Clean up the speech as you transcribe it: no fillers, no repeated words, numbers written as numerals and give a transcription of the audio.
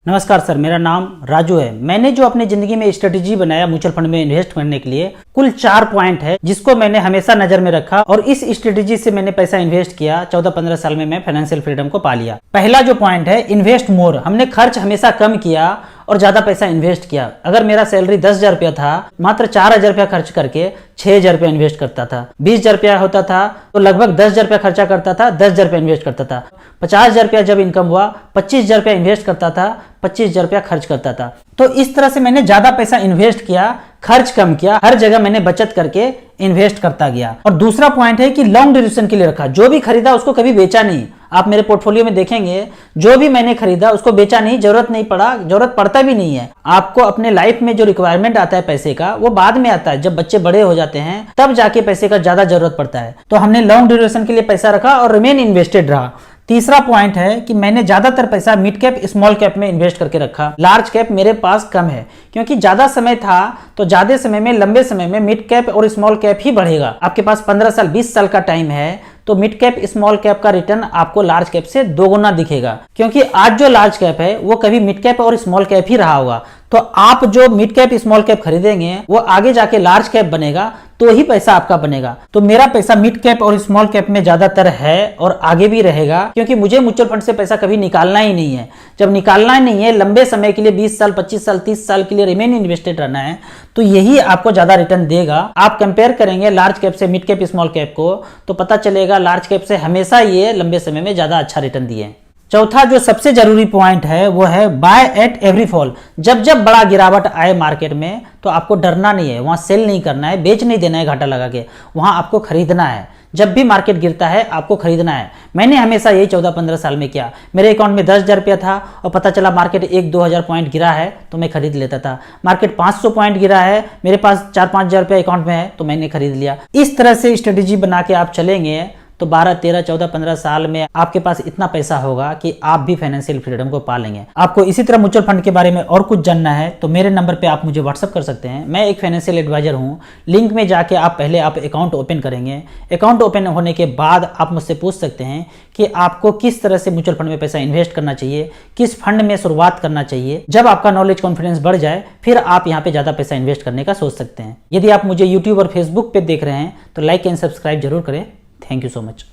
नमस्कार सर, मेरा नाम राजू है। मैंने जो अपनी जिंदगी में स्ट्रेटेजी बनाया म्यूचुअल फंड में इन्वेस्ट करने के लिए, कुल 4 पॉइंट है जिसको मैंने हमेशा नजर में रखा और इस स्ट्रेटेजी से मैंने पैसा इन्वेस्ट किया। 14-15 साल में मैं फाइनेंशियल फ्रीडम को पा लिया। पहला जो पॉइंट है, इन्वेस्ट मोर। हमने खर्च हमेशा कम किया और ज्यादा पैसा इन्वेस्ट किया। अगर मेरा सैलरी 10,000 रुपया था, मात्र 4,000 रुपया खर्च करके 6,000 रुपया इन्वेस्ट करता था। 20,000 रुपया होता था तो लगभग 10,000 रुपया खर्चा करता था, 10,000 रुपया इन्वेस्ट करता था। 50,000 रुपया जब इनकम हुआ, 25,000 रुपया इन्वेस्ट करता था, 25,000 रुपया खर्च करता था। तो इस तरह से मैंने ज्यादा पैसा इन्वेस्ट किया, खर्च कम किया, हर जगह मैंने बचत करके इन्वेस्ट करता गया। और दूसरा पॉइंट है कि लॉन्ग ड्यूरेशन के लिए रखा। जो भी खरीदा उसको कभी बेचा नहीं। आप मेरे पोर्टफोलियो में देखेंगे, जो भी मैंने खरीदा उसको बेचा नहीं, जरूरत नहीं पड़ा, जरूरत पड़ता भी नहीं है। आपको अपने लाइफ में जो रिक्वायरमेंट आता है पैसे का, वो बाद में आता है। जब बच्चे बड़े हो जाते हैं तब जाके पैसे का ज्यादा जरूरत पड़ता है। तो हमने लॉन्ग ड्यूरेशन के लिए पैसा रखा और रिमेन इन्वेस्टेड रहा। तीसरा पॉइंट है कि मैंने ज्यादातर पैसा मिड कैप स्मॉल कैप में इन्वेस्ट करके रखा। लार्ज कैप मेरे पास कम है, क्योंकि ज्यादा समय था तो ज्यादा समय में, लंबे समय में मिड कैप और स्मॉल कैप ही बढ़ेगा। आपके पास 15 साल 20 साल का टाइम है तो मिड कैप स्मॉल कैप का रिटर्न आपको लार्ज कैप से 2 गुना दिखेगा, क्योंकि आज जो लार्ज कैप है वो कभी मिड कैप और स्मॉल कैप ही रहा होगा। तो आप जो मिड कैप स्मॉल कैप खरीदेंगे वो आगे जाके लार्ज कैप बनेगा, तो ही पैसा आपका बनेगा। तो मेरा पैसा मिड कैप और स्मॉल कैप में ज्यादातर है और आगे भी रहेगा, क्योंकि मुझे म्यूचुअल फंड से पैसा कभी निकालना ही नहीं है। जब निकालना ही नहीं है, लंबे समय के लिए 20 साल 25 साल 30 साल के लिए रिमेन इन्वेस्टेड रहना है, तो यही आपको ज्यादा रिटर्न देगा। आप कंपेयर करेंगे लार्ज कैप से मिड कैप स्मॉल कैप को तो पता चलेगा लार्ज कैप से हमेशा ये लंबे समय में ज्यादा अच्छा रिटर्न दिए। चौथा जो सबसे जरूरी पॉइंट है वो है बाय एट एवरी फॉल। जब जब बड़ा गिरावट आए मार्केट में तो आपको डरना नहीं है, वहां सेल नहीं करना है, बेच नहीं देना है घाटा लगा के, वहां आपको खरीदना है। जब भी मार्केट गिरता है आपको खरीदना है। मैंने हमेशा यही 14-15 साल में किया। मेरे अकाउंट में 10,000 रुपया था और पता चला मार्केट 1-2 पॉइंट गिरा है तो मैं खरीद लेता था। मार्केट 500 पॉइंट गिरा है, मेरे पास 4-5 हजार रुपया अकाउंट में है तो मैंने खरीद लिया। इस तरह से स्ट्रेटेजी बना के आप चलेंगे तो 12, 13, 14, 15 साल में आपके पास इतना पैसा होगा कि आप भी फाइनेंशियल फ्रीडम को पा लेंगे। आपको इसी तरह म्यूचुअल फंड के बारे में और कुछ जानना है तो मेरे नंबर पे आप मुझे व्हाट्सअप कर सकते हैं। मैं एक फाइनेंशियल एडवाइजर हूँ। लिंक में जाके आप पहले अकाउंट ओपन करेंगे। अकाउंट ओपन होने के बाद आप मुझसे पूछ सकते हैं कि आपको किस तरह से म्यूचुअल फंड में पैसा इन्वेस्ट करना चाहिए, किस फंड में शुरुआत करना चाहिए। जब आपका नॉलेज कॉन्फिडेंस बढ़ जाए फिर आप यहाँ पे ज्यादा पैसा इन्वेस्ट करने का सोच सकते हैं। यदि आप मुझे यूट्यूब और फेसबुक पे देख रहे हैं तो लाइक एंड सब्सक्राइब जरूर करें। Thank you so much.